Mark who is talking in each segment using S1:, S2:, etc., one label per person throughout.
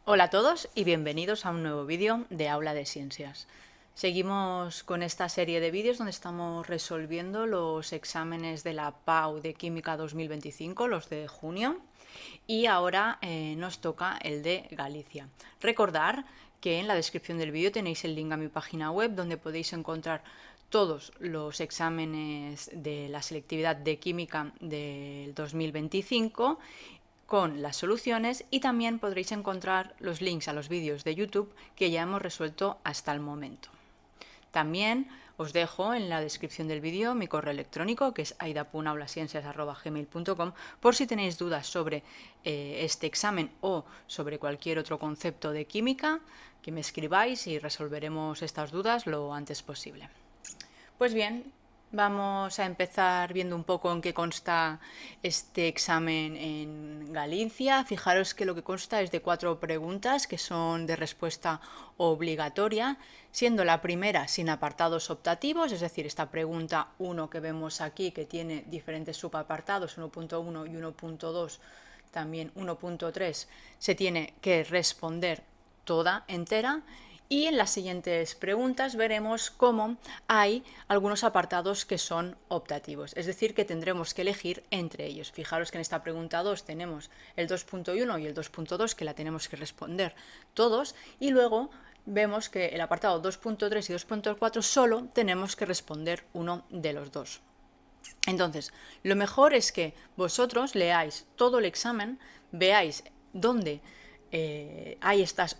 S1: Hola a todos y bienvenidos a un nuevo vídeo de Aula de Ciencias. Seguimos con esta serie de vídeos donde estamos resolviendo los exámenes de la PAU de Química 2025, los de junio, y ahora nos toca el de Galicia. Recordar que en la descripción del vídeo tenéis el link a mi página web donde podéis encontrar todos los exámenes de la selectividad de química del 2025 con las soluciones, y también podréis encontrar los links a los vídeos de YouTube que ya hemos resuelto hasta el momento. También os dejo en la descripción del vídeo mi correo electrónico, que es aidapunaulaciensias@gmail.com, por si tenéis dudas sobre este examen o sobre cualquier otro concepto de química, que me escribáis y resolveremos estas dudas lo antes posible. Pues bien, vamos a empezar viendo un poco en qué consta este examen en Galicia. Fijaros que lo que consta es de 4 preguntas que son de respuesta obligatoria, siendo la primera sin apartados optativos, es decir, esta pregunta 1 que vemos aquí, que tiene diferentes subapartados, 1.1 y 1.2, también 1.3, se tiene que responder toda entera. Y en las siguientes preguntas veremos cómo hay algunos apartados que son optativos, es decir, que tendremos que elegir entre ellos. Fijaros que en esta pregunta 2 tenemos el 2.1 y el 2.2, que la tenemos que responder todos, y luego vemos que el apartado 2.3 y 2.4 solo tenemos que responder uno de los dos. Entonces, lo mejor es que vosotros leáis todo el examen, veáis dónde hay estas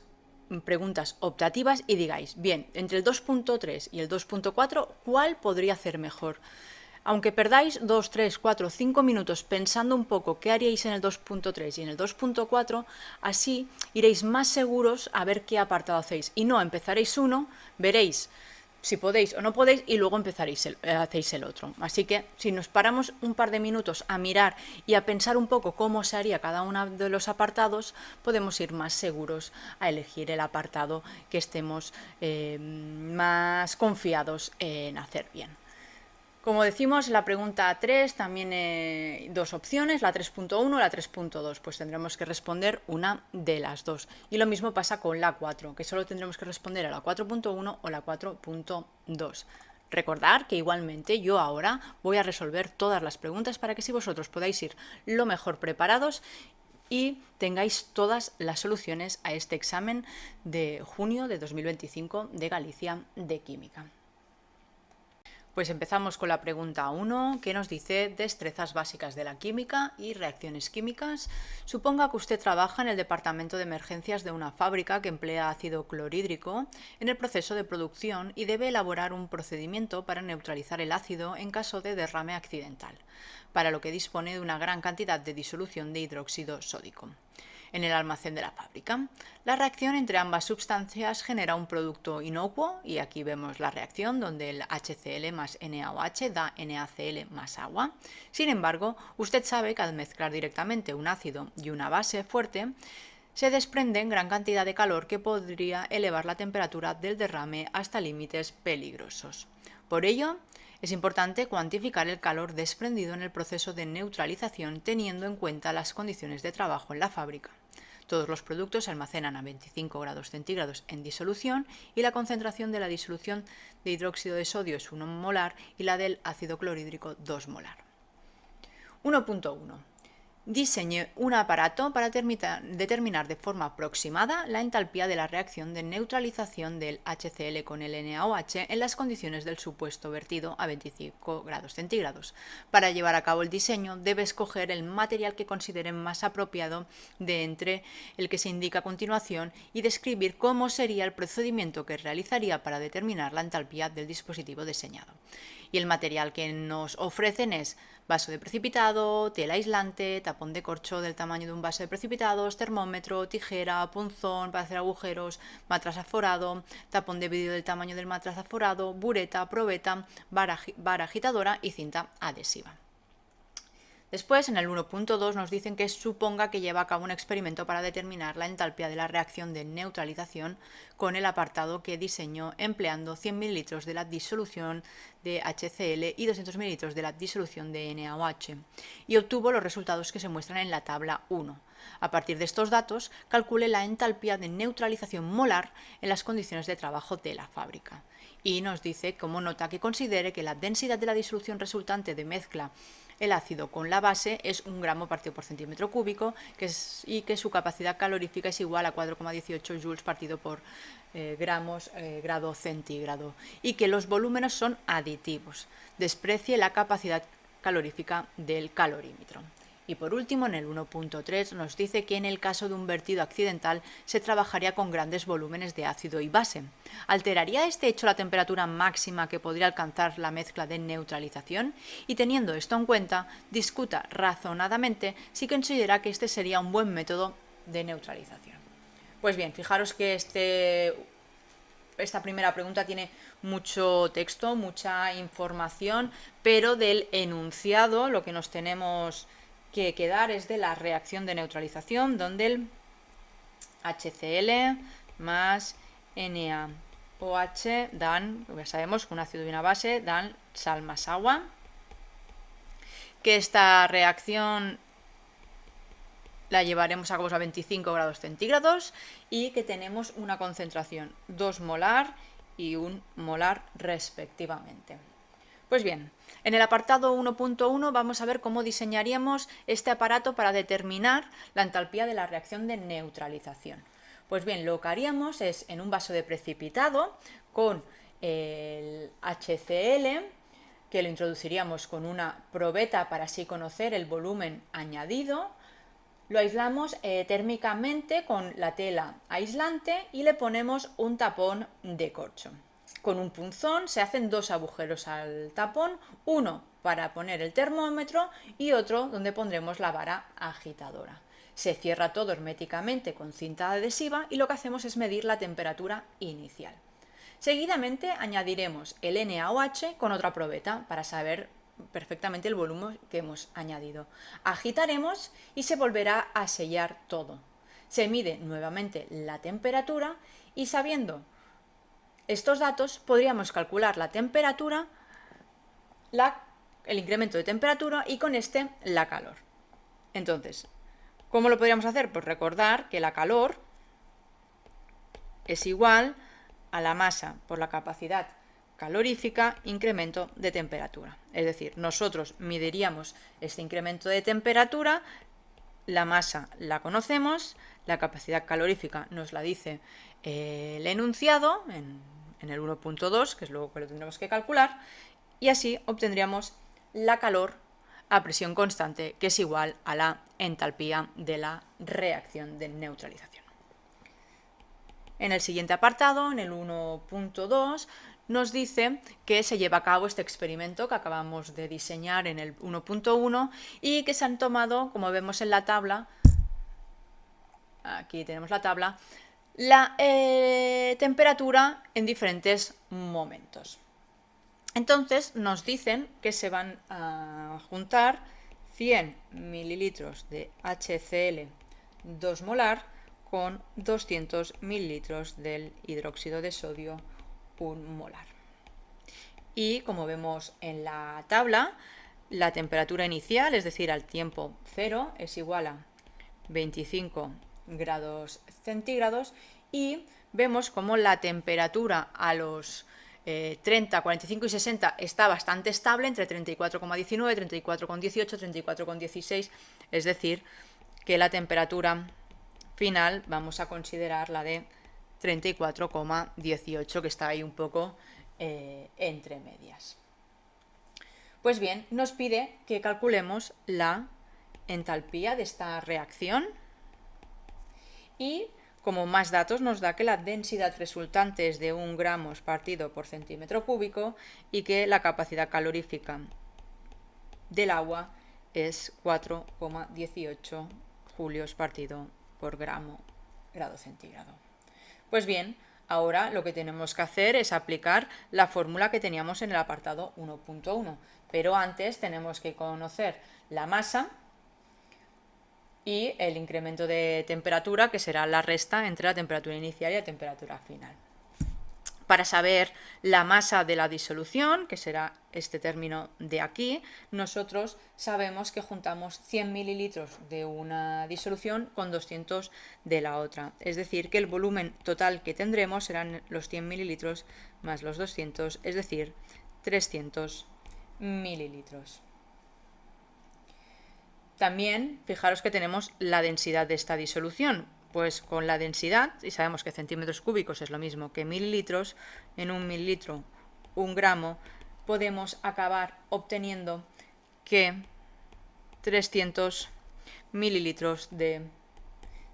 S1: preguntas optativas y digáis, bien, entre el 2.3 y el 2.4, ¿cuál podría hacer mejor? Aunque perdáis 2, 3, 4, 5 minutos pensando un poco qué haríais en el 2.3 y en el 2.4, así iréis más seguros a ver qué apartado hacéis. Y no empezaréis uno, veréis si podéis o no podéis y luego hacéis el otro. Así que si nos paramos un par de minutos a mirar y a pensar un poco cómo se haría cada uno de los apartados, podemos ir más seguros a elegir el apartado que estemos más confiados en hacer bien. Como decimos, la pregunta 3 también hay dos opciones, la 3.1 y la 3.2, pues tendremos que responder una de las dos. Y lo mismo pasa con la 4, que solo tendremos que responder a la 4.1 o la 4.2. Recordad que igualmente yo ahora voy a resolver todas las preguntas para que si vosotros podáis ir lo mejor preparados y tengáis todas las soluciones a este examen de junio de 2025 de Galicia de Química. Pues empezamos con la pregunta 1, que nos dice destrezas básicas de la química y reacciones químicas. Suponga que usted trabaja en el departamento de emergencias de una fábrica que emplea ácido clorhídrico en el proceso de producción y debe elaborar un procedimiento para neutralizar el ácido en caso de derrame accidental, para lo que dispone de una gran cantidad de disolución de hidróxido sódico en el almacén de la fábrica. La reacción entre ambas sustancias genera un producto inocuo, y aquí vemos la reacción donde el HCl más NaOH da NaCl más agua. Sin embargo, usted sabe que al mezclar directamente un ácido y una base fuerte, se desprende gran cantidad de calor que podría elevar la temperatura del derrame hasta límites peligrosos. Por ello, es importante cuantificar el calor desprendido en el proceso de neutralización teniendo en cuenta las condiciones de trabajo en la fábrica. Todos los productos se almacenan a 25 grados centígrados en disolución y la concentración de la disolución de hidróxido de sodio es 1 molar y la del ácido clorhídrico 2 molar. 1.1. Diseñe un aparato para determinar de forma aproximada la entalpía de la reacción de neutralización del HCl con el NaOH en las condiciones del supuesto vertido a 25 grados centígrados. Para llevar a cabo el diseño, debe escoger el material que considere más apropiado de entre el que se indica a continuación y describir cómo sería el procedimiento que realizaría para determinar la entalpía del dispositivo diseñado. Y el material que nos ofrecen es vaso de precipitado, tela aislante, tapón de corcho del tamaño de un vaso de precipitados, termómetro, tijera, punzón para hacer agujeros, matraz aforado, tapón de vidrio del tamaño del matraz aforado, bureta, probeta, vara agitadora y cinta adhesiva. Después, en el 1.2 nos dicen que suponga que lleva a cabo un experimento para determinar la entalpía de la reacción de neutralización con el apartado que diseñó empleando 100 ml de la disolución de HCl y 200 ml de la disolución de NaOH y obtuvo los resultados que se muestran en la tabla 1. A partir de estos datos, calcule la entalpía de neutralización molar en las condiciones de trabajo de la fábrica. Y nos dice como nota que considere que la densidad de la disolución resultante de mezcla el ácido con la base es 1 gramo partido por centímetro cúbico y que su capacidad calorífica es igual a 4,18 joules partido por gramos grado centígrado y que los volúmenes son aditivos. Desprecie la capacidad calorífica del calorímetro. Y por último, en el 1.3 nos dice que en el caso de un vertido accidental se trabajaría con grandes volúmenes de ácido y base. ¿Alteraría este hecho la temperatura máxima que podría alcanzar la mezcla de neutralización? Y teniendo esto en cuenta, discuta razonadamente si considera que este sería un buen método de neutralización. Pues bien, fijaros que esta primera pregunta tiene mucho texto, mucha información, pero del enunciado lo que nos tenemos que quedar es de la reacción de neutralización, donde el HCl más NaOH dan, ya sabemos que un ácido y una base dan sal más agua, que esta reacción la llevaremos a cabo a 25 grados centígrados y que tenemos una concentración 2 molar y 1 molar respectivamente. Pues bien, en el apartado 1.1 vamos a ver cómo diseñaríamos este aparato para determinar la entalpía de la reacción de neutralización. Pues bien, lo que haríamos es en un vaso de precipitado con el HCl, que lo introduciríamos con una probeta para así conocer el volumen añadido. Lo aislamos térmicamente con la tela aislante y le ponemos un tapón de corcho. Con un punzón se hacen 2 agujeros al tapón, uno para poner el termómetro y otro donde pondremos la vara agitadora. Se cierra todo herméticamente con cinta adhesiva y lo que hacemos es medir la temperatura inicial. Seguidamente añadiremos el NaOH con otra probeta para saber perfectamente el volumen que hemos añadido. Agitaremos y se volverá a sellar todo. Se mide nuevamente la temperatura y sabiendo estos datos podríamos calcular la temperatura, el incremento de temperatura y con este la calor. Entonces, ¿cómo lo podríamos hacer? Pues recordar que la calor es igual a la masa por la capacidad calorífica incremento de temperatura. Es decir, nosotros mediríamos este incremento de temperatura, la masa la conocemos, la capacidad calorífica nos la dice el enunciado en el 1.2, que es luego que lo tendremos que calcular, y así obtendríamos la calor a presión constante, que es igual a la entalpía de la reacción de neutralización. En el siguiente apartado, en el 1.2, nos dice que se lleva a cabo este experimento que acabamos de diseñar en el 1.1 y que se han tomado, como vemos en la tabla, aquí tenemos la tabla, la temperatura en diferentes momentos. Entonces nos dicen que se van a juntar 100 mililitros de HCl 2 molar con 200 mililitros del hidróxido de sodio 1 molar. Y como vemos en la tabla, la temperatura inicial, es decir, al tiempo cero, es igual a 25 grados centígrados y vemos como la temperatura a los 30, 45 y 60 está bastante estable entre 34,19, 34,18, 34,16, es decir, que la temperatura final vamos a considerar la de 34,18, que está ahí un poco entre medias. Pues bien, nos pide que calculemos la entalpía de esta reacción y como más datos nos da que la densidad resultante es de 1 gramos partido por centímetro cúbico y que la capacidad calorífica del agua es 4,18 julios partido por grado centígrado. Pues bien, ahora lo que tenemos que hacer es aplicar la fórmula que teníamos en el apartado 1.1, pero antes tenemos que conocer la masa y el incremento de temperatura, que será la resta entre la temperatura inicial y la temperatura final. Para saber la masa de la disolución, que será este término de aquí, nosotros sabemos que juntamos 100 mililitros de una disolución con 200 de la otra. Es decir, que el volumen total que tendremos serán los 100 mililitros más los 200, es decir, 300 mililitros. También fijaros que tenemos la densidad de esta disolución. Pues con la densidad, y sabemos que centímetros cúbicos es lo mismo que mililitros, en un mililitro, un gramo, podemos acabar obteniendo que 300 mililitros de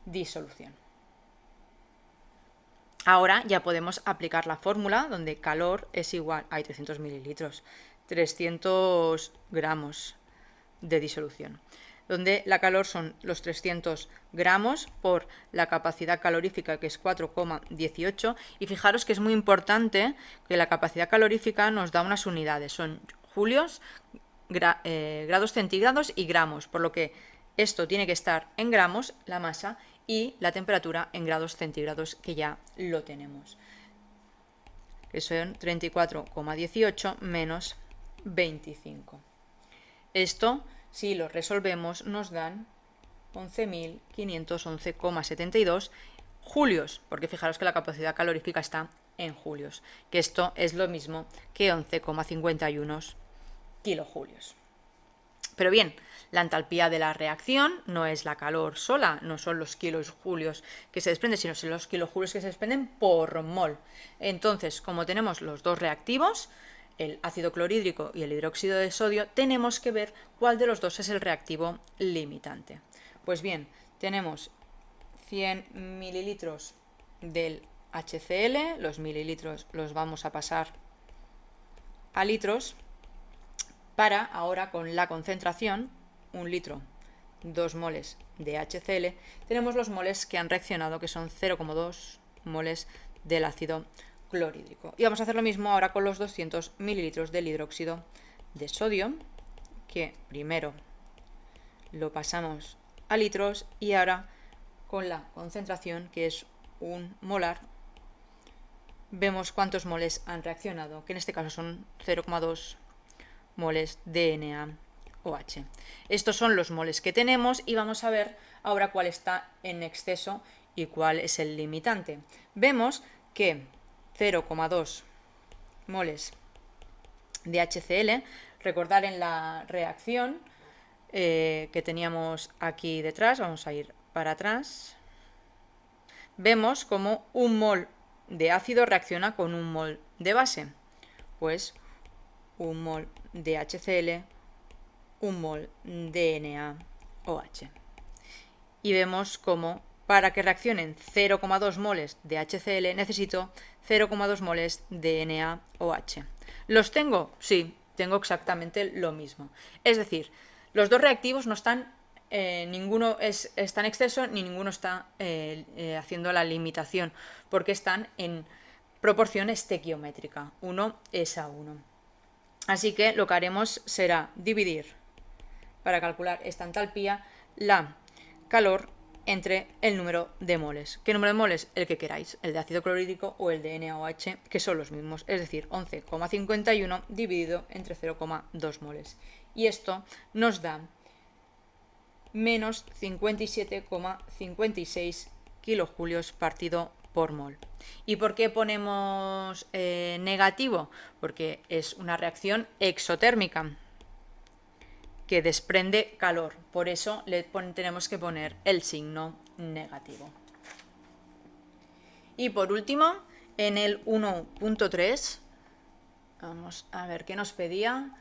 S1: disolución. Ahora ya podemos aplicar la fórmula donde calor es igual a 300 mililitros, 300 gramos de disolución, donde la calor son los 300 gramos por la capacidad calorífica, que es 4,18, y fijaros que es muy importante que la capacidad calorífica nos da unas unidades, son julios, grados centígrados y gramos, por lo que esto tiene que estar en gramos, la masa, y la temperatura en grados centígrados, que ya lo tenemos, que son 34,18 menos 25. Esto, si lo resolvemos, nos dan 11.511,72 julios, porque fijaros que la capacidad calorífica está en julios, que esto es lo mismo que 11,51 kilojulios. Pero bien, la entalpía de la reacción no es la calor sola, no son los kilojulios que se desprenden, sino son los kilojulios que se desprenden por mol. Entonces, como tenemos los dos reactivos, el ácido clorhídrico y el hidróxido de sodio, tenemos que ver cuál de los dos es el reactivo limitante. Pues bien, tenemos 100 mililitros del HCl, los mililitros los vamos a pasar a litros, para ahora con la concentración, 1 litro, 2 moles de HCl, tenemos los moles que han reaccionado, que son 0,2 moles del ácido clorhídrico. Y vamos a hacer lo mismo ahora con los 200 mililitros del hidróxido de sodio, que primero lo pasamos a litros y ahora con la concentración, que es 1 molar, vemos cuántos moles han reaccionado, que en este caso son 0,2 moles de NaOH. Estos son los moles que tenemos y vamos a ver ahora cuál está en exceso y cuál es el limitante. Vemos que 0,2 moles de HCl, recordar en la reacción que teníamos aquí detrás, vamos a ir para atrás, vemos como 1 mol de ácido reacciona con 1 mol de base, pues 1 mol de HCl, 1 mol de NaOH. Y vemos como para que reaccionen 0,2 moles de HCl necesito 0,2 moles de NaOH. ¿Los tengo? Sí, tengo exactamente lo mismo. Es decir, los dos reactivos no están, ninguno está en exceso ni ninguno está haciendo la limitación, porque están en proporción estequiométrica, 1:1. Así que lo que haremos será dividir, para calcular esta entalpía, la calor entre el número de moles. ¿Qué número de moles? El que queráis, el de ácido clorhídrico o el de NaOH, que son los mismos, es decir, 11,51 dividido entre 0,2 moles. Y esto nos da menos 57,56 kilojulios partido por mol. ¿Y por qué ponemos negativo? Porque es una reacción exotérmica que desprende calor. Por eso tenemos que poner el signo negativo. Y por último, en el 1.3, vamos a ver qué nos pedía.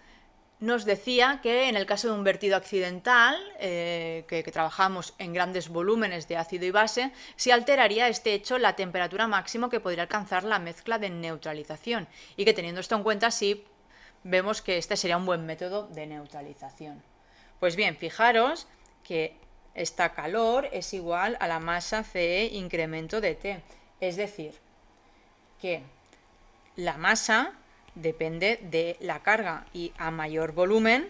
S1: Nos decía que en el caso de un vertido accidental, que trabajamos en grandes volúmenes de ácido y base, se alteraría este hecho la temperatura máxima que podría alcanzar la mezcla de neutralización, y que teniendo esto en cuenta sí vemos que este sería un buen método de neutralización. Pues bien, fijaros que esta calor es igual a la masa CE incremento de T, es decir, que la masa depende de la carga y a mayor volumen,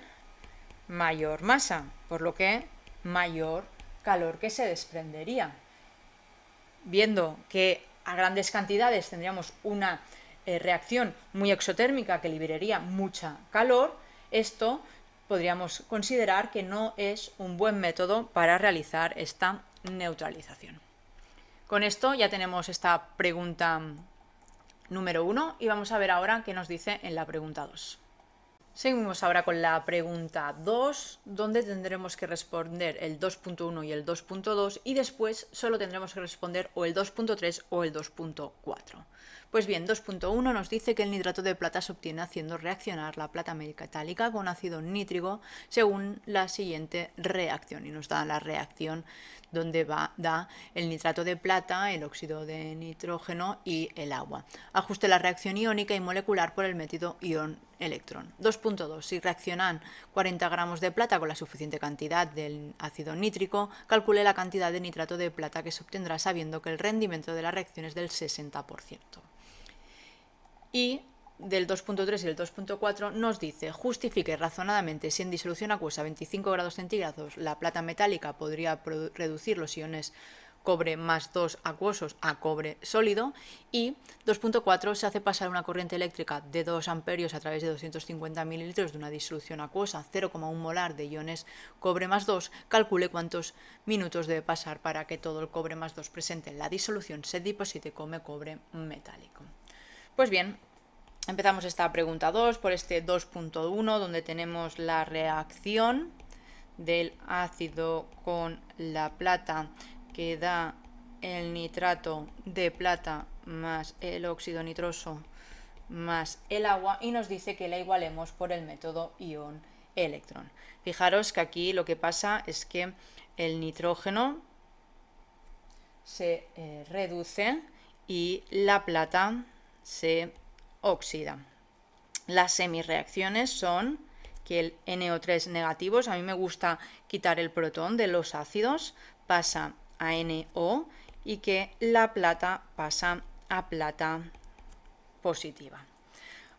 S1: mayor masa, por lo que mayor calor que se desprendería. Viendo que a grandes cantidades tendríamos una reacción muy exotérmica que liberaría mucha calor, esto podríamos considerar que no es un buen método para realizar esta neutralización. Con esto ya tenemos esta pregunta número 1 y vamos a ver ahora qué nos dice en la pregunta 2. Seguimos ahora con la pregunta 2, donde tendremos que responder el 2.1 y el 2.2 y después solo tendremos que responder o el 2.3 o el 2.4. Pues bien, 2.1 nos dice que el nitrato de plata se obtiene haciendo reaccionar la plata metálica con ácido nítrico según la siguiente reacción y nos da la reacción donde da el nitrato de plata, el óxido de nitrógeno y el agua. Ajuste la reacción iónica y molecular por el método ion-electrón. 2.2. Si reaccionan 40 gramos de plata con la suficiente cantidad del ácido nítrico, calcule la cantidad de nitrato de plata que se obtendrá sabiendo que el rendimiento de la reacción es del 60%. Y del 2.3 y del 2.4 nos dice: justifique razonadamente si en disolución acuosa a 25 grados centígrados la plata metálica podría reducir los iones cobre más 2 acuosos a cobre sólido. Y 2.4 se hace pasar una corriente eléctrica de 2 amperios a través de 250 mililitros de una disolución acuosa 0,1 molar de iones cobre más 2. Calcule cuántos minutos debe pasar para que todo el cobre más 2 presente en la disolución se deposite como cobre metálico. Pues bien, empezamos esta pregunta 2 por este 2.1, donde tenemos la reacción del ácido con la plata que da el nitrato de plata más el óxido nitroso más el agua y nos dice que la igualemos por el método ion-electrón. Fijaros que aquí lo que pasa es que el nitrógeno se reduce y la plata se oxida. Las semirreacciones son que el NO3 negativos, a mí me gusta quitar el protón de los ácidos, pasa a NO y que la plata pasa a plata positiva.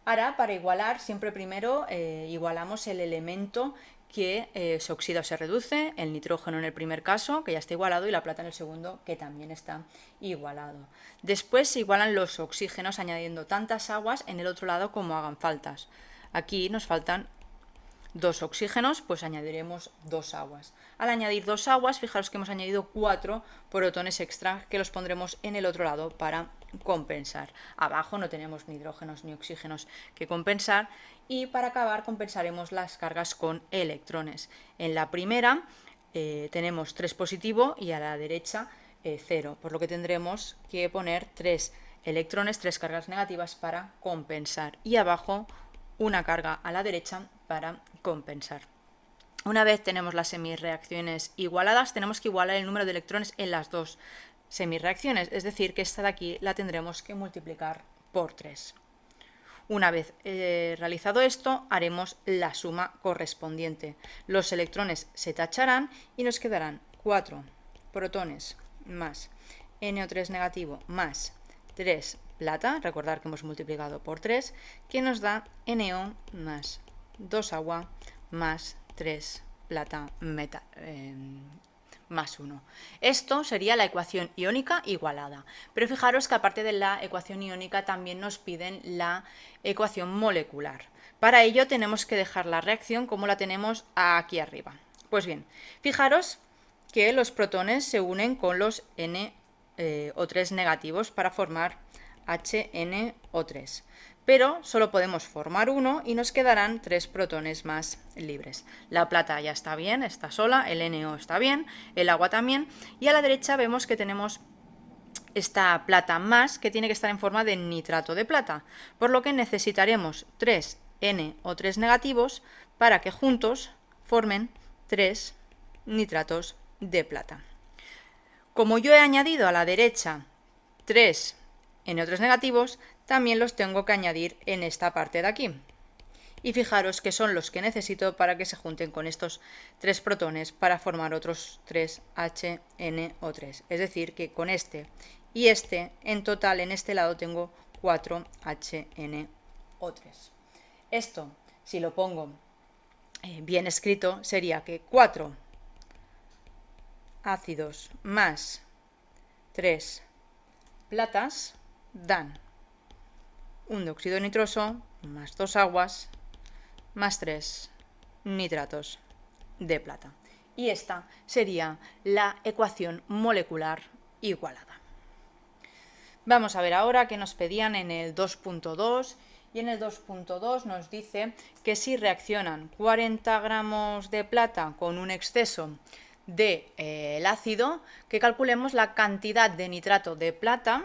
S1: Ahora, para igualar, siempre primero igualamos el elemento que se oxida o se reduce, el nitrógeno en el primer caso, que ya está igualado, y la plata en el segundo, que también está igualado. Después se igualan los oxígenos añadiendo tantas aguas en el otro lado como hagan faltas. Aquí nos faltan 2 oxígenos, pues añadiremos 2 aguas. Al añadir 2 aguas, fijaros que hemos añadido 4 protones extra que los pondremos en el otro lado para compensar. Abajo no tenemos ni hidrógenos ni oxígenos que compensar y para acabar compensaremos las cargas con electrones. En la primera tenemos 3 positivo y a la derecha 0, por lo que tendremos que poner 3 electrones, 3 cargas negativas para compensar y abajo una carga a la derecha para compensar. Una vez tenemos las semirreacciones igualadas, tenemos que igualar el número de electrones en las dos semirreacciones, es decir, que esta de aquí la tendremos que multiplicar por 3. Una vez realizado esto, haremos la suma correspondiente. Los electrones se tacharán y nos quedarán 4 protones más NO3 negativo más 3 plata, recordar que hemos multiplicado por 3, que nos da NO más 2 agua más 3 plata más 1. Esto sería la ecuación iónica igualada. Pero fijaros que aparte de la ecuación iónica también nos piden la ecuación molecular. Para ello tenemos que dejar la reacción como la tenemos aquí arriba. Pues bien, fijaros que los protones se unen con los NO3 negativos para formar HNO3. Pero solo podemos formar uno y nos quedarán 3 protones más libres. La plata ya está bien, está sola, el NO está bien, el agua también, y a la derecha vemos que tenemos esta plata más que tiene que estar en forma de nitrato de plata, por lo que necesitaremos 3 NO3 negativos para que juntos formen 3 nitratos de plata. Como yo he añadido a la derecha 3 NO3 negativos, también los tengo que añadir en esta parte de aquí. Y fijaros que son los que necesito para que se junten con estos 3 protones para formar otros 3 HNO3. Es decir, que con este y este, en total en este lado tengo 4 HNO3. Esto, si lo pongo bien escrito, sería que 4 ácidos más 3 platas dan 1 de óxido nitroso más 2 aguas más 3 nitratos de plata. Y esta sería la ecuación molecular igualada. Vamos a ver ahora qué nos pedían en el 2.2, y en el 2.2 nos dice que si reaccionan 40 gramos de plata con un exceso de el ácido, que calculemos la cantidad de nitrato de plata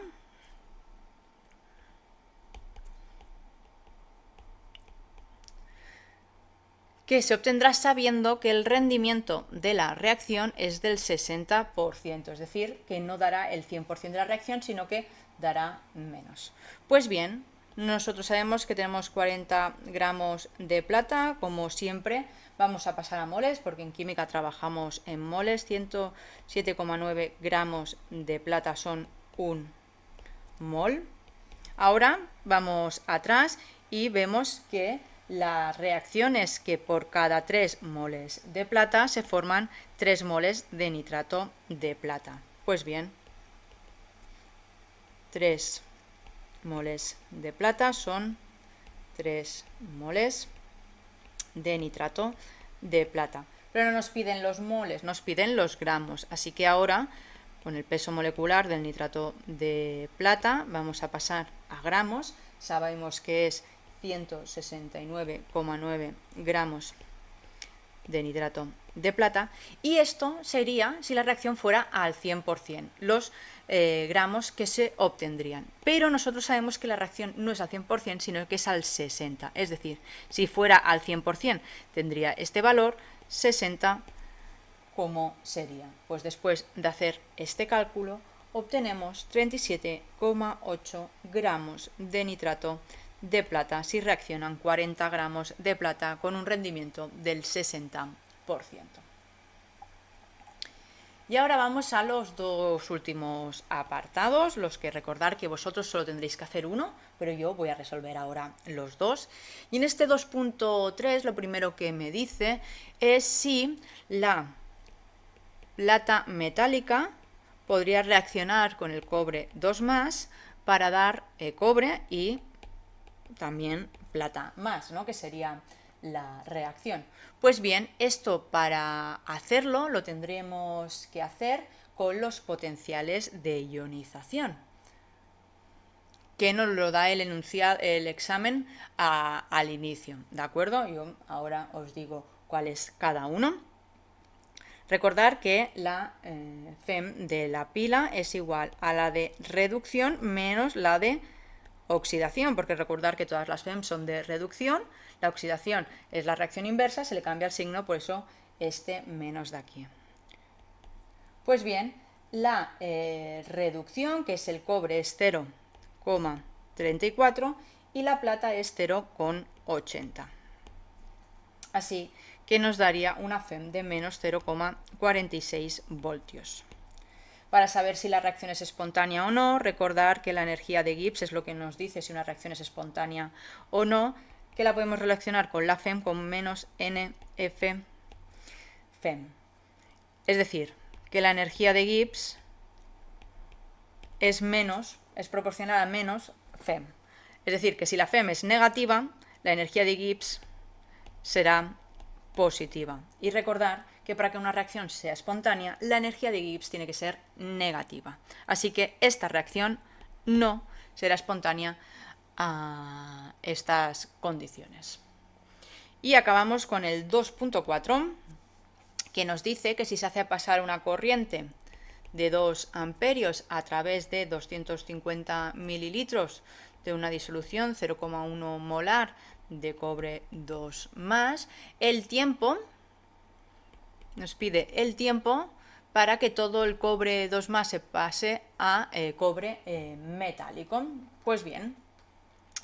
S1: que se obtendrá sabiendo que el rendimiento de la reacción es del 60%, es decir, que no dará el 100% de la reacción, sino que dará menos. Pues bien, nosotros sabemos que tenemos 40 gramos de plata, como siempre. Vamos a pasar a moles, porque en química trabajamos en moles. 107,9 gramos de plata son un mol. Ahora vamos atrás y vemos que la reacción es que por cada 3 moles de plata se forman 3 moles de nitrato de plata. Pues bien, 3 moles de plata son 3 moles de nitrato de plata. Pero no nos piden los moles, nos piden los gramos. Así que ahora, con el peso molecular del nitrato de plata, vamos a pasar a gramos. Sabemos que es 169,9 gramos de nitrato de plata, y esto sería si la reacción fuera al 100%, los gramos que se obtendrían. Pero nosotros sabemos que la reacción no es al 100%, sino que es al 60%. Es decir, si fuera al 100% tendría este valor, 60, ¿cómo sería? Pues después de hacer este cálculo, obtenemos 37,8 gramos de nitrato de plata si reaccionan 40 gramos de plata con un rendimiento del 60%. Y ahora vamos a los dos últimos apartados, los que recordar que vosotros solo tendréis que hacer uno, pero yo voy a resolver ahora los dos. Y en este 2.3 lo primero que me dice es si la plata metálica podría reaccionar con el cobre 2+ para dar cobre y también plata más, ¿no? Que sería la reacción. Pues bien, esto para hacerlo lo tendremos que hacer con los potenciales de ionización, que nos lo da el examen al inicio, ¿de acuerdo? Yo ahora os digo cuál es cada uno. Recordar que la FEM de la pila es igual a la de reducción menos la de oxidación, porque recordar que todas las FEM son de reducción, la oxidación es la reacción inversa, se le cambia el signo, por eso este menos de aquí. Pues bien, la reducción, que es el cobre, es 0,34 y la plata es 0,80. Así que nos daría una FEM de menos 0,46 voltios. Para saber si la reacción es espontánea o no, recordar que la energía de Gibbs es lo que nos dice si una reacción es espontánea o no, que la podemos relacionar con la FEM con menos NF FEM. Es decir, que la energía de Gibbs es proporcional a menos FEM. Es decir, que si la FEM es negativa, la energía de Gibbs será positiva. Y recordar que para que una reacción sea espontánea, la energía de Gibbs tiene que ser negativa. Así que esta reacción no será espontánea a estas condiciones. Y acabamos con el 2.4, que nos dice que si se hace pasar una corriente de 2 amperios a través de 250 mililitros de una disolución 0,1 molar de cobre 2+, el tiempo, nos pide el tiempo para que todo el cobre 2+ se pase a cobre metálico. Pues bien,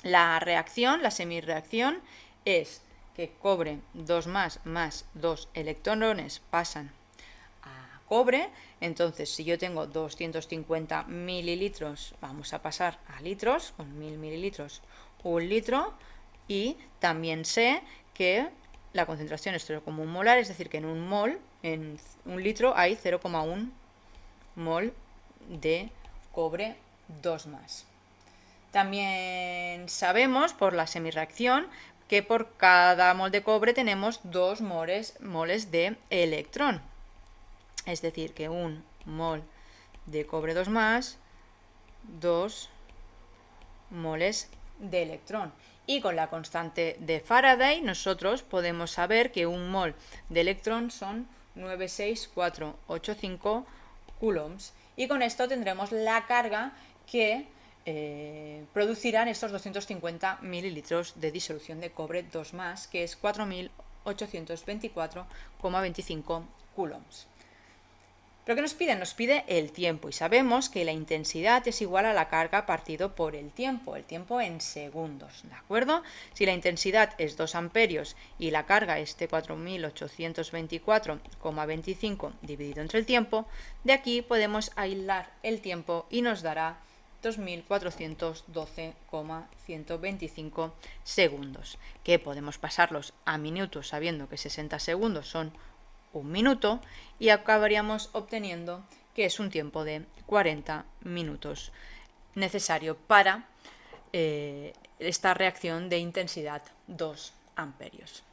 S1: la reacción, la semirreacción, es que cobre 2+ más 2 electrones pasan a cobre. Entonces, si yo tengo 250 mililitros, vamos a pasar a litros, con 1000 mililitros, 1 litro, y también sé que la concentración es 0,1 molar, es decir, que en un litro hay 0,1 mol de cobre 2+. También sabemos por la semirreacción que por cada mol de cobre tenemos 2 moles de electrón. Es decir, que un mol de cobre 2 más, 2 moles de electrón. Y con la constante de Faraday nosotros podemos saber que un mol de electrón son 96485 coulombs. Y con esto tendremos la carga que producirán estos 250 mililitros de disolución de cobre 2 más, que es 4824,25 coulombs. ¿Pero qué nos pide? Nos pide el tiempo, y sabemos que la intensidad es igual a la carga partido por el tiempo en segundos, ¿de acuerdo? Si la intensidad es 2 amperios y la carga es de 4824,25 dividido entre el tiempo, de aquí podemos aislar el tiempo y nos dará 2412,125 segundos, que podemos pasarlos a minutos sabiendo que 60 segundos son un minuto, y acabaríamos obteniendo que es un tiempo de 40 minutos necesario para esta reacción de intensidad 2 amperios.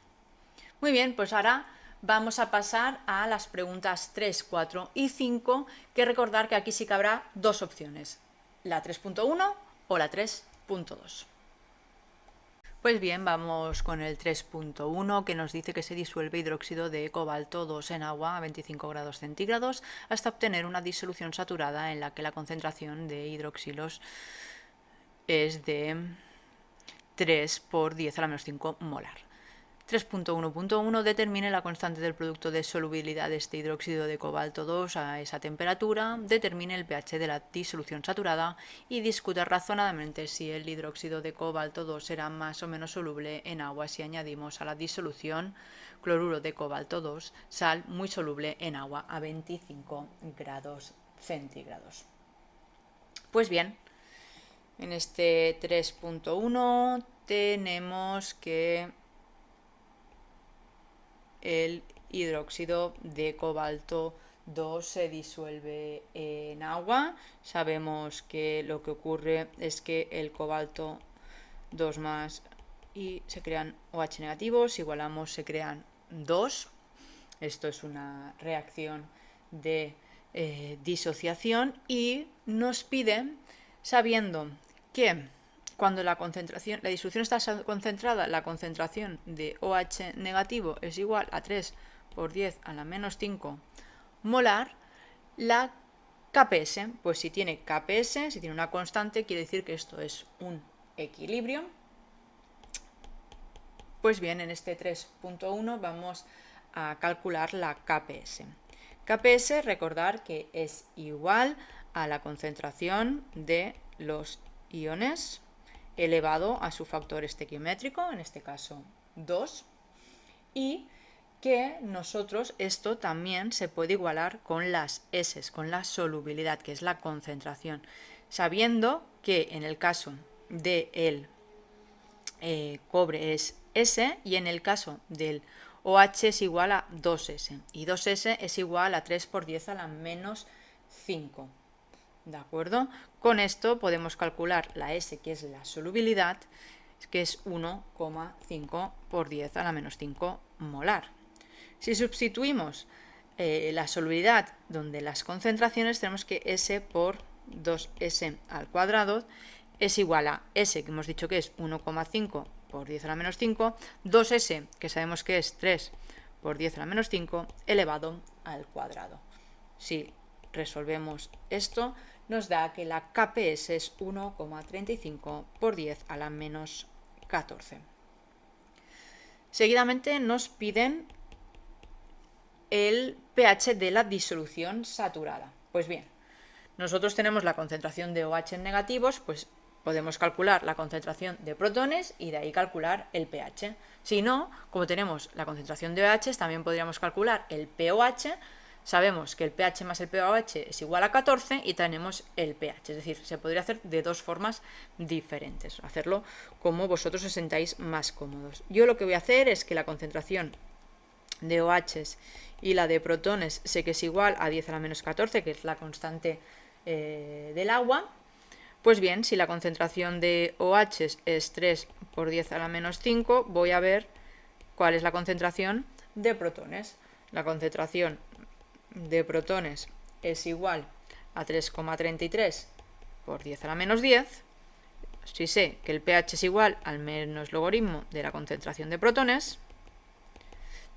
S1: Muy bien, pues ahora vamos a pasar a las preguntas 3, 4 y 5, que recordar que aquí sí que habrá dos opciones, la 3.1 o la 3.2. Pues bien, vamos con el 3.1, que nos dice que se disuelve hidróxido de cobalto 2 en agua a 25 grados centígrados hasta obtener una disolución saturada en la que la concentración de hidroxilos es de 3 por 10 a la menos 5 molar. 3.1.1 determine la constante del producto de solubilidad de este hidróxido de cobalto 2 a esa temperatura, determine el pH de la disolución saturada y discuta razonadamente si el hidróxido de cobalto 2 será más o menos soluble en agua si añadimos a la disolución cloruro de cobalto 2, sal muy soluble en agua a 25 grados centígrados. Pues bien, en este 3.1 tenemos que el hidróxido de cobalto 2 se disuelve en agua. Sabemos que lo que ocurre es que el cobalto 2 más y se crean OH negativos, igualamos, se crean 2. Esto es una reacción de disociación, y nos pide, sabiendo que cuando la disolución está concentrada, la concentración de OH negativo es igual a 3 por 10 a la menos 5 molar, la KPS, pues si tiene KPS, si tiene una constante, quiere decir que esto es un equilibrio. Pues bien, en este 3.1 vamos a calcular la KPS. KPS, recordar que es igual a la concentración de los iones elevado a su factor estequiométrico, en este caso 2, y que nosotros esto también se puede igualar con las S, con la solubilidad, que es la concentración, sabiendo que en el caso del cobre es S y en el caso del OH es igual a 2S, y 2S es igual a 3 por 10 a la menos 5. ¿De acuerdo? Con esto podemos calcular la S, que es la solubilidad, que es 1,5 por 10 a la menos 5 molar. Si sustituimos la solubilidad donde las concentraciones, tenemos que S por 2S al cuadrado es igual a S, que hemos dicho que es 1,5 por 10 a la menos 5, 2S, que sabemos que es 3 por 10 a la menos 5, elevado al cuadrado. Si resolvemos esto, nos da que la KPS es 1,35 por 10 a la menos 14. Seguidamente nos piden el pH de la disolución saturada. Pues bien, nosotros tenemos la concentración de OH negativos, pues podemos calcular la concentración de protones y de ahí calcular el pH. Si no, como tenemos la concentración de OH, también podríamos calcular el pOH. Sabemos que el pH más el pOH es igual a 14 y tenemos el pH. Es decir, se podría hacer de dos formas diferentes. Hacerlo como vosotros os sentáis más cómodos. Yo lo que voy a hacer es que la concentración de OHs y la de protones sé que es igual a 10 a la menos 14, que es la constante del agua. Pues bien, si la concentración de OH es 3 por 10 a la menos 5, voy a ver cuál es la concentración de protones. La concentración de protones es igual a 3,33 por 10 a la menos 10. Si sé que el pH es igual al menos logaritmo de la concentración de protones,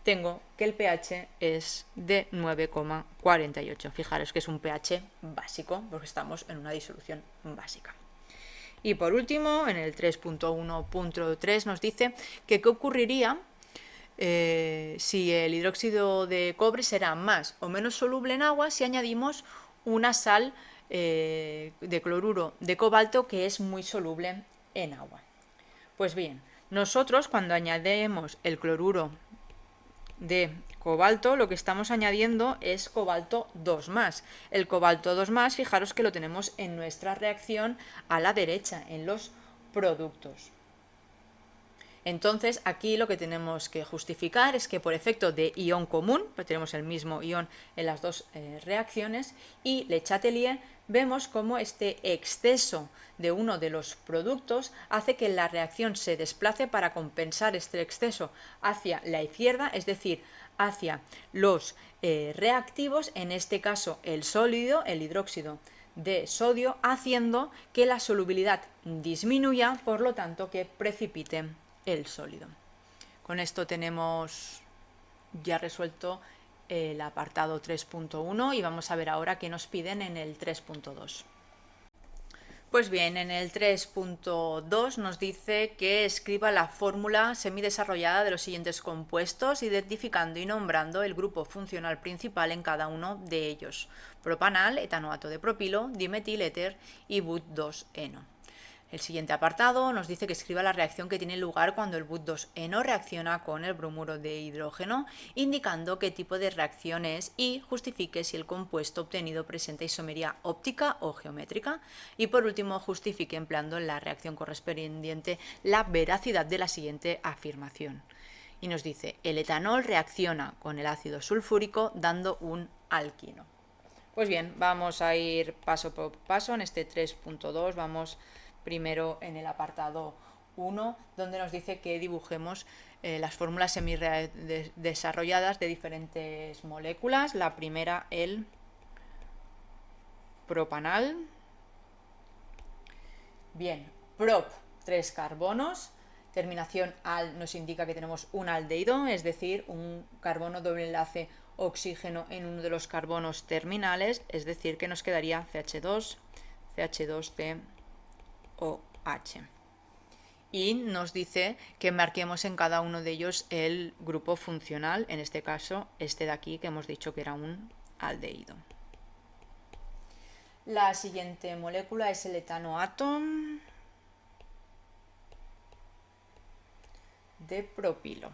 S1: tengo que el pH es de 9,48. Fijaros que es un pH básico, porque estamos en una disolución básica. Y por último, en el 3.1.3 nos dice que qué ocurriría si el hidróxido de cobre será más o menos soluble en agua si añadimos una sal de cloruro de cobalto que es muy soluble en agua. Pues bien, nosotros cuando añadimos el cloruro de cobalto, lo que estamos añadiendo es cobalto 2 más. El cobalto 2 más, fijaros que lo tenemos en nuestra reacción a la derecha, en los productos. Entonces, aquí lo que tenemos que justificar es que por efecto de ion común, pues tenemos el mismo ion en las dos reacciones, y Le Chatelier vemos cómo este exceso de uno de los productos hace que la reacción se desplace para compensar este exceso hacia la izquierda, es decir, hacia los reactivos, en este caso el sólido, el hidróxido de sodio, haciendo que la solubilidad disminuya, por lo tanto que precipite el sólido. Con esto tenemos ya resuelto el apartado 3.1 y vamos a ver ahora qué nos piden en el 3.2. Pues bien, en el 3.2 nos dice que escriba la fórmula semidesarrollada de los siguientes compuestos, identificando y nombrando el grupo funcional principal en cada uno de ellos: propanal, etanoato de propilo, dimetiléter y but2-eno. El siguiente apartado nos dice que escriba la reacción que tiene lugar cuando el but2-eno reacciona con el bromuro de hidrógeno, indicando qué tipo de reacción es y justifique si el compuesto obtenido presenta isomería óptica o geométrica. Y por último, justifique empleando en la reacción correspondiente la veracidad de la siguiente afirmación. Y nos dice: el etanol reacciona con el ácido sulfúrico dando un alquino. Pues bien, vamos a ir paso por paso en este 3.2. Vamos primero en el apartado 1, donde nos dice que dibujemos las fórmulas semidesarrolladas de diferentes moléculas. La primera, el propanal. Bien, prop, 3 carbonos. Terminación al nos indica que tenemos un aldehído, es decir, un carbono doble enlace oxígeno en uno de los carbonos terminales, es decir, que nos quedaría CH2, CH2, COH. Y nos dice que marquemos en cada uno de ellos el grupo funcional, en este caso este de aquí que hemos dicho que era un aldehído. La siguiente molécula es el etanoato de propilo.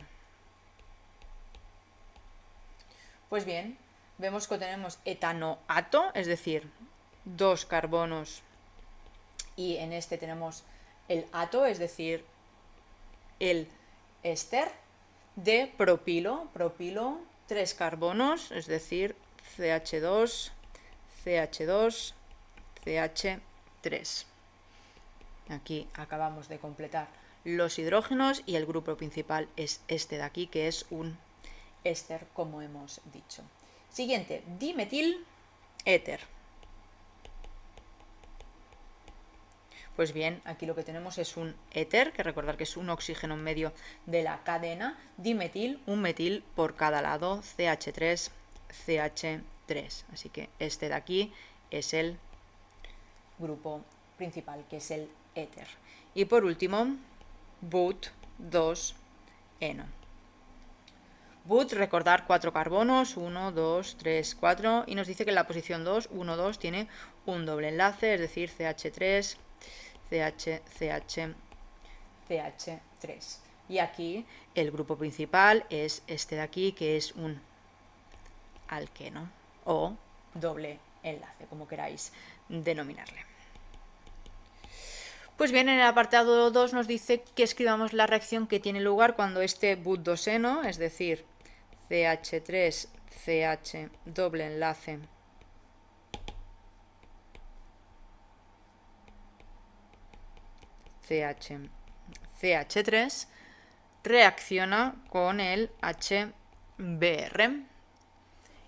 S1: Pues bien, vemos que tenemos etanoato, es decir, 2 carbonos, y en este tenemos el ato, es decir, el éster de propilo, 3 carbonos, es decir, CH2, CH2, CH3. Aquí acabamos de completar los hidrógenos y el grupo principal es este de aquí, que es un éster, como hemos dicho. Siguiente, dimetil éter. Pues bien, aquí lo que tenemos es un éter, que recordar que es un oxígeno en medio de la cadena, dimetil, un metil por cada lado, CH3, CH3. Así que este de aquí es el grupo principal, que es el éter. Y por último, but2-eno. But, recordar 4 carbonos, 1, 2, 3, 4, y nos dice que en la posición 2, 1, 2, tiene un doble enlace, es decir, CH3, CH, CH, CH3. Y aquí el grupo principal es este de aquí, que es un alqueno o doble enlace, como queráis denominarle. Pues bien, en el apartado 2 nos dice que escribamos la reacción que tiene lugar cuando este but2-eno, es decir, CH3, CH, doble enlace, CH3 reacciona con el HBr,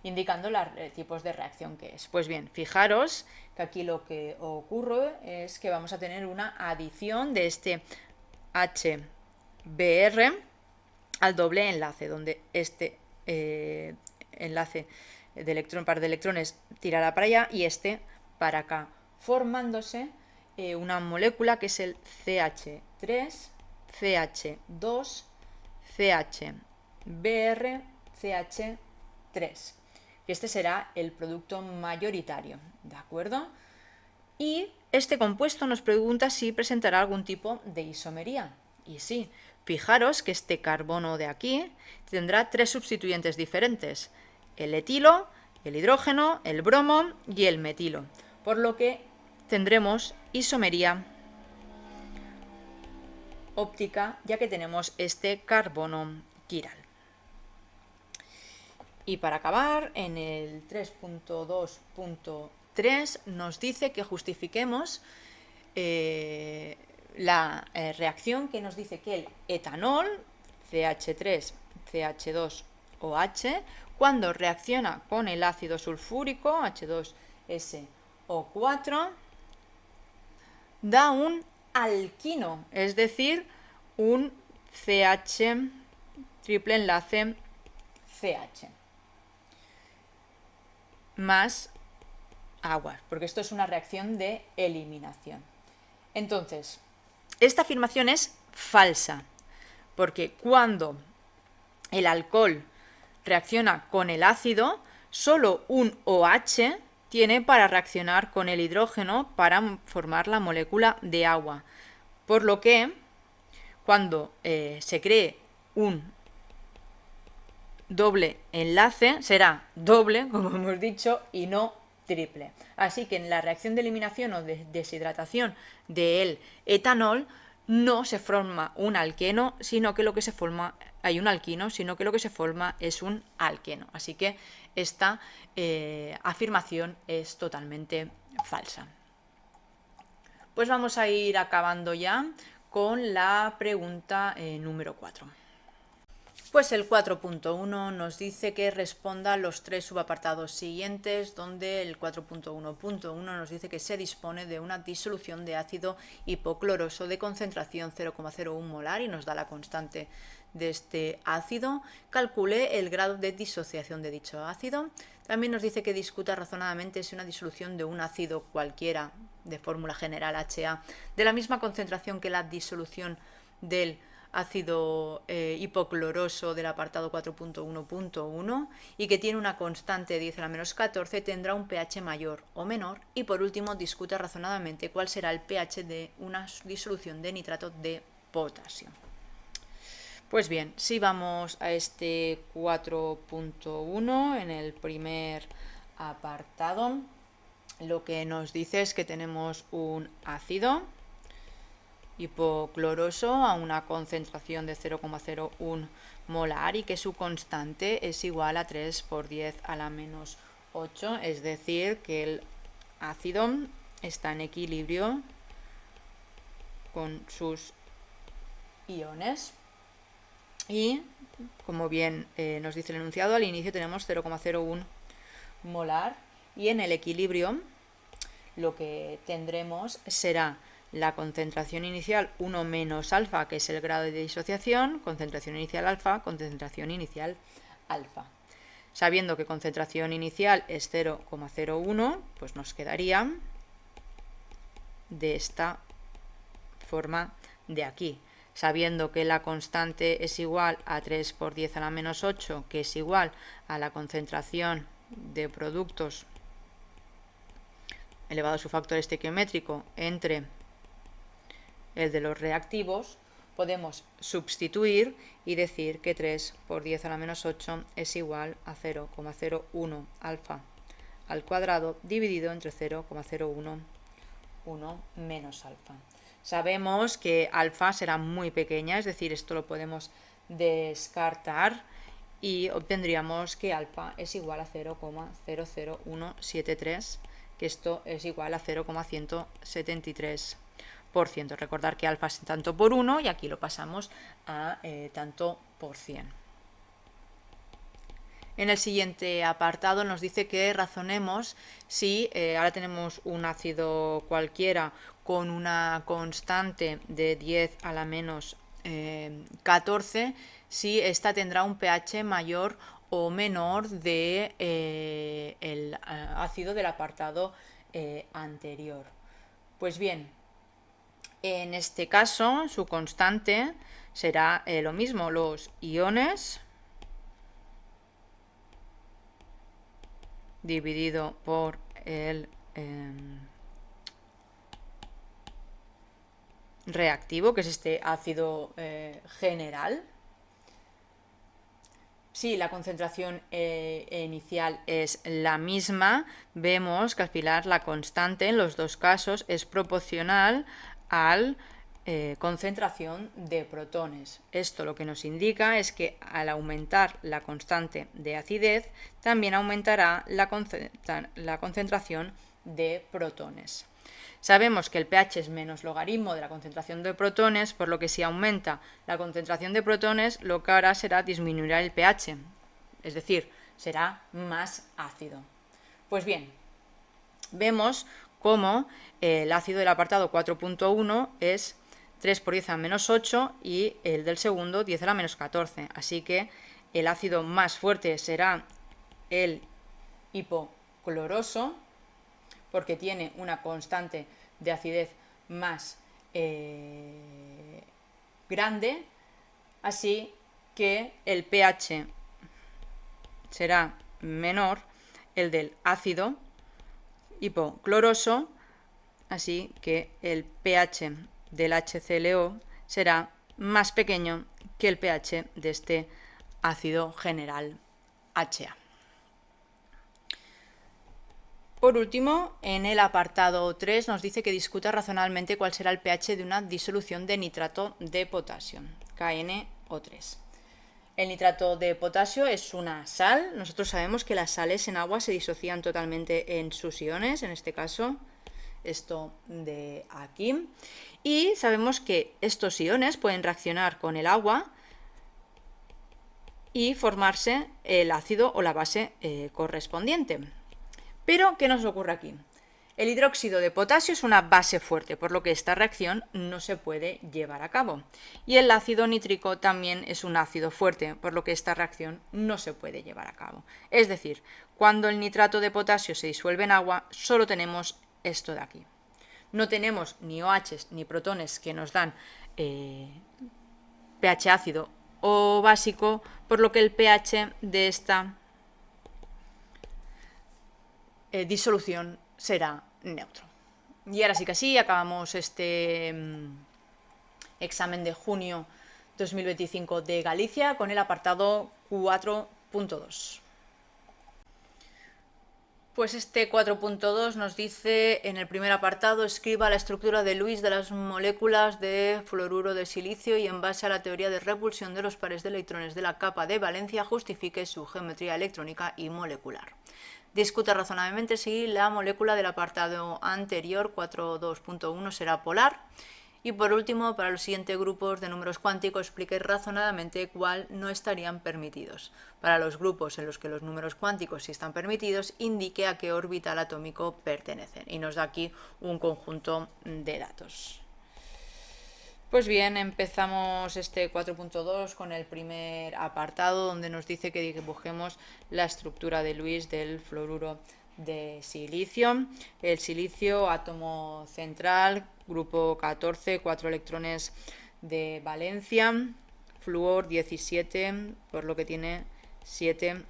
S1: indicando los tipos de reacción que es. Pues bien, fijaros que aquí lo que ocurre es que vamos a tener una adición de este HBr al doble enlace, donde este enlace de electrón, par de electrones tirará para allá y este para acá, formándose una molécula que es el CH3, CH2, CHBr, CH3. Y este será el producto mayoritario, ¿de acuerdo? Y este compuesto nos pregunta si presentará algún tipo de isomería. Y sí, fijaros que este carbono de aquí tendrá 3 sustituyentes diferentes: el etilo, el hidrógeno, el bromo y el metilo. Por lo que tendremos isomería óptica, ya que tenemos este carbono quiral. Y para acabar, en el 3.2.3 nos dice que justifiquemos la reacción que nos dice que el etanol, CH3, CH2OH, cuando reacciona con el ácido sulfúrico, H2SO4, da un alquino, es decir, un CH triple enlace CH más agua, porque esto es una reacción de eliminación. Entonces, esta afirmación es falsa, porque cuando el alcohol reacciona con el ácido, solo un OH tiene para reaccionar con el hidrógeno para formar la molécula de agua. Por lo que, cuando se cree un doble enlace, será doble, como hemos dicho, y no triple. Así que en la reacción de eliminación o de deshidratación del etanol no se forma un alqueno, sino que lo que se forma, hay un alquino, sino que lo que se forma es un alqueno. Así que esta afirmación es totalmente falsa. Pues vamos a ir acabando ya con la pregunta número 4. Pues el 4.1 nos dice que responda a los 3 subapartados siguientes, donde el 4.1.1 nos dice que se dispone de una disolución de ácido hipocloroso de concentración 0,01 molar y nos da la constante de este ácido. Calcule el grado de disociación de dicho ácido. También nos dice que discuta razonadamente si una disolución de un ácido cualquiera de fórmula general HA de la misma concentración que la disolución del ácido hipocloroso del apartado 4.1.1 y que tiene una constante de 10 a la menos 14 tendrá un pH mayor o menor. Y por último, discuta razonadamente cuál será el pH de una disolución de nitrato de potasio. Pues bien, si vamos a este 4.1 en el primer apartado, lo que nos dice es que tenemos un ácido hipocloroso a una concentración de 0,01 molar y que su constante es igual a 3 por 10 a la menos 8, es decir, que el ácido está en equilibrio con sus iones. Y, como bien nos dice el enunciado, al inicio tenemos 0,01 molar y en el equilibrio lo que tendremos será la concentración inicial 1 menos alfa, que es el grado de disociación, concentración inicial alfa, concentración inicial alfa. Sabiendo que concentración inicial es 0,01, pues nos quedaría de esta forma de aquí. Sabiendo que la constante es igual a 3 por 10 a la menos 8, que es igual a la concentración de productos elevado a su factor estequiométrico entre el de los reactivos, podemos sustituir y decir que 3 por 10 a la menos 8 es igual a 0,01 alfa al cuadrado dividido entre 0,011 menos alfa. Sabemos que alfa será muy pequeña, es decir, esto lo podemos descartar y obtendríamos que alfa es igual a 0,00173, que esto es igual a 0,173. Recordar que alfa es tanto por 1 y aquí lo pasamos a tanto por 100. En el siguiente apartado nos dice que razonemos si ahora tenemos un ácido cualquiera con una constante de 10 a la menos 14, si ésta tendrá un pH mayor o menor de el ácido del apartado anterior. Pues bien, en este caso su constante será lo mismo, los iones dividido por el reactivo, que es este ácido general. Si la concentración inicial es la misma, vemos que al final la constante en los dos casos es proporcional a la concentración de protones. Esto lo que nos indica es que al aumentar la constante de acidez, también aumentará la concentración de protones. Sabemos que el pH es menos logaritmo de la concentración de protones, por lo que si aumenta la concentración de protones, lo que hará será disminuir el pH, es decir, será más ácido. Pues bien, vemos cómo el ácido del apartado 4.1 es 3 por 10 a la menos 8 y el del segundo 10 a la menos 14. Así que el ácido más fuerte será el hipocloroso, porque tiene una constante de acidez más grande, así que el pH será menor el del ácido hipocloroso, así que el pH del HClO será más pequeño que el pH de este ácido general HA. Por último, en el apartado 3 nos dice que discuta razonablemente cuál será el pH de una disolución de nitrato de potasio, KNO3. El nitrato de potasio es una sal. Nosotros sabemos que las sales en agua se disocian totalmente en sus iones, en este caso esto de aquí. Y sabemos que estos iones pueden reaccionar con el agua y formarse el ácido o la base correspondiente. Pero, ¿qué nos ocurre aquí? El hidróxido de potasio es una base fuerte, por lo que esta reacción no se puede llevar a cabo. Y el ácido nítrico también es un ácido fuerte, por lo que esta reacción no se puede llevar a cabo. Es decir, cuando el nitrato de potasio se disuelve en agua, solo tenemos esto de aquí. No tenemos ni OHs ni protones que nos dan pH ácido o básico, por lo que el pH de esta disolución será neutro. Y ahora sí que sí, acabamos este examen de junio 2025 de Galicia con el apartado 4.2. Pues este 4.2 nos dice en el primer apartado: escriba la estructura de Lewis de las moléculas de fluoruro de silicio y en base a la teoría de repulsión de los pares de electrones de la capa de valencia justifique su geometría electrónica y molecular. Discuta razonablemente si la molécula del apartado anterior 4.2.1 será polar. Y por último, para los siguientes grupos de números cuánticos, explique razonadamente cuál no estarían permitidos. Para los grupos en los que los números cuánticos sí están permitidos, indique a qué orbital atómico pertenecen. Y nos da aquí un conjunto de datos. Pues bien, empezamos este 4.2 con el primer apartado, donde nos dice que dibujemos la estructura de Lewis del fluoruro de silicio. El silicio, átomo central, grupo 14, 4 electrones de valencia. Flúor 17, por lo que tiene 7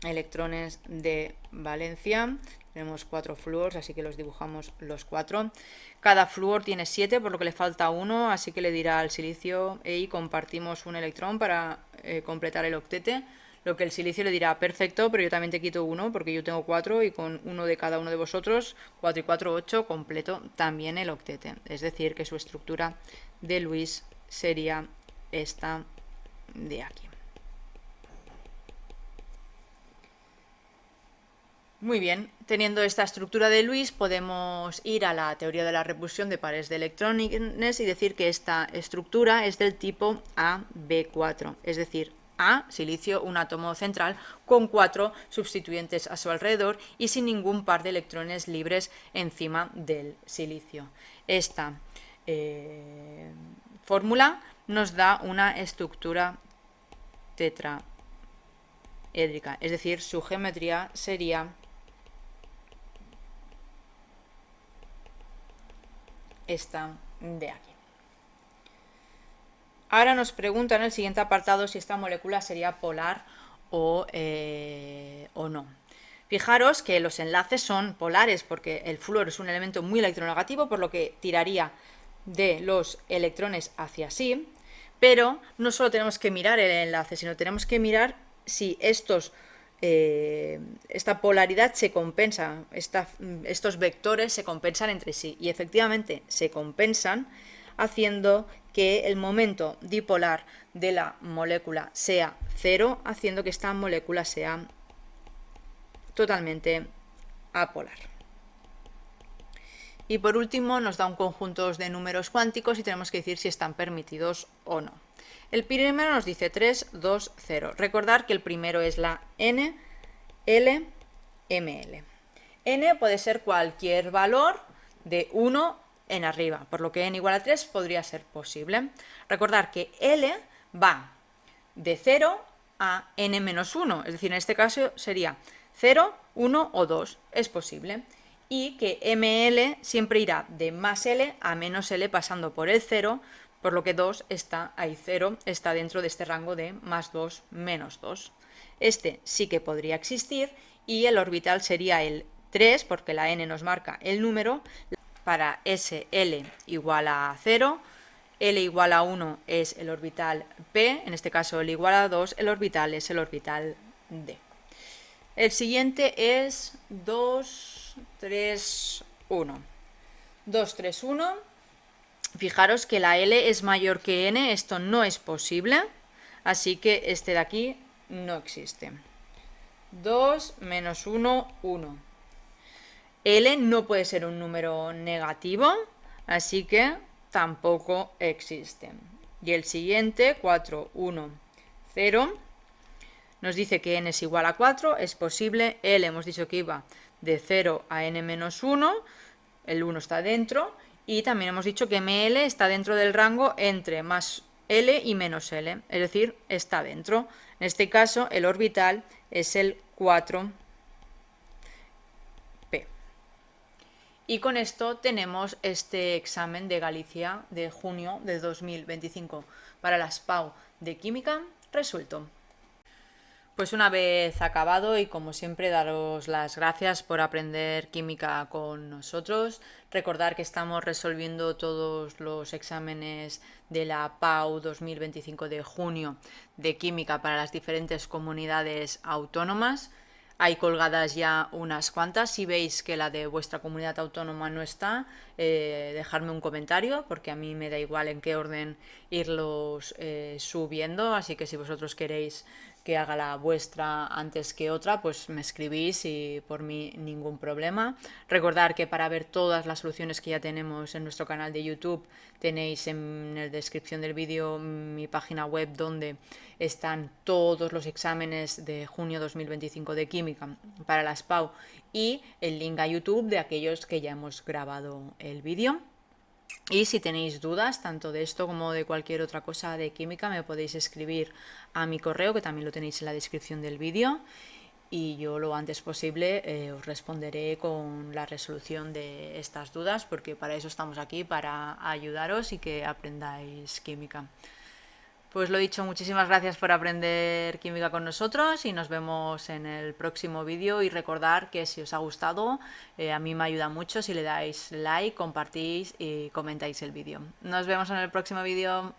S1: electrones de valencia. Tenemos 4 flúors, así que los dibujamos los 4. Cada flúor tiene 7, por lo que le falta 1, así que le dirá al silicio: hey, compartimos un electrón para completar el octete. Lo que el silicio le dirá: perfecto, pero yo también te quito 1 porque yo tengo 4 y con 1 de cada uno de vosotros, 4 y 4, 8, completo también el octete. Es decir, que su estructura de Lewis sería esta de aquí. Muy bien, teniendo esta estructura de Lewis podemos ir a la teoría de la repulsión de pares de electrones y decir que esta estructura es del tipo AB4, es decir, A, silicio, un átomo central con 4 sustituyentes a su alrededor y sin ningún par de electrones libres encima del silicio. Esta fórmula nos da una estructura tetraédrica, es decir, su geometría sería esta de aquí. Ahora nos pregunta en el siguiente apartado si esta molécula sería polar o no. Fijaros que los enlaces son polares porque el flúor es un elemento muy electronegativo, por lo que tiraría de los electrones hacia sí, pero no solo tenemos que mirar el enlace, sino tenemos que mirar si esta polaridad se compensa, estos vectores se compensan entre sí, y efectivamente se compensan, haciendo que el momento dipolar de la molécula sea cero, haciendo que esta molécula sea totalmente apolar. Y por último nos da un conjunto de números cuánticos y tenemos que decir si están permitidos o no. El primero nos dice 3, 2, 0. Recordar que el primero es la N, L, ML. N puede ser cualquier valor de 1 en arriba, por lo que n igual a 3 podría ser posible. Recordar que L va de 0 a n menos 1, es decir, en este caso sería 0, 1 o 2, es posible. Y que ML siempre irá de más L a menos L pasando por el 0, por lo que 2 está ahí, 0 está dentro de este rango de más 2, menos 2. Este sí que podría existir y el orbital sería el 3, porque la n nos marca el número. Para SL igual a 0, L igual a 1 es el orbital P, en este caso L igual a 2, el orbital es el orbital D. El siguiente es 2, 3, 1. 2, 3, 1. Fijaros que la L es mayor que N, esto no es posible, así que este de aquí no existe. 2 menos 1, 1. L no puede ser un número negativo, así que tampoco existe. Y el siguiente, 4, 1, 0, nos dice que n es igual a 4, es posible. L hemos dicho que iba de 0 a n menos 1, el 1 está dentro, y también hemos dicho que ml está dentro del rango entre más L y menos L, es decir, está dentro. En este caso, el orbital es el 4P. Y con esto tenemos este examen de Galicia de junio de 2025 para la SPAU de Química resuelto. Pues una vez acabado y como siempre daros las gracias por aprender química con nosotros. Recordar que estamos resolviendo todos los exámenes de la PAU 2025 de junio de química para las diferentes comunidades autónomas. Hay colgadas ya unas cuantas. Si veis que la de vuestra comunidad autónoma no está, dejadme un comentario, porque a mí me da igual en qué orden irlos subiendo. Así que si vosotros queréis que haga la vuestra antes que otra, pues me escribís y por mí ningún problema. Recordar que para ver todas las soluciones que ya tenemos en nuestro canal de YouTube tenéis en la descripción del vídeo mi página web donde están todos los exámenes de junio 2025 de química para la SPAU y el link a YouTube de aquellos que ya hemos grabado el vídeo. Y si tenéis dudas, tanto de esto como de cualquier otra cosa de química, me podéis escribir a mi correo, que también lo tenéis en la descripción del vídeo, y yo lo antes posible os responderé con la resolución de estas dudas, porque para eso estamos aquí, para ayudaros y que aprendáis química. Pues lo dicho, muchísimas gracias por aprender química con nosotros y nos vemos en el próximo vídeo. Y recordar que si os ha gustado, a mí me ayuda mucho si le dais like, compartís y comentáis el vídeo. Nos vemos en el próximo vídeo.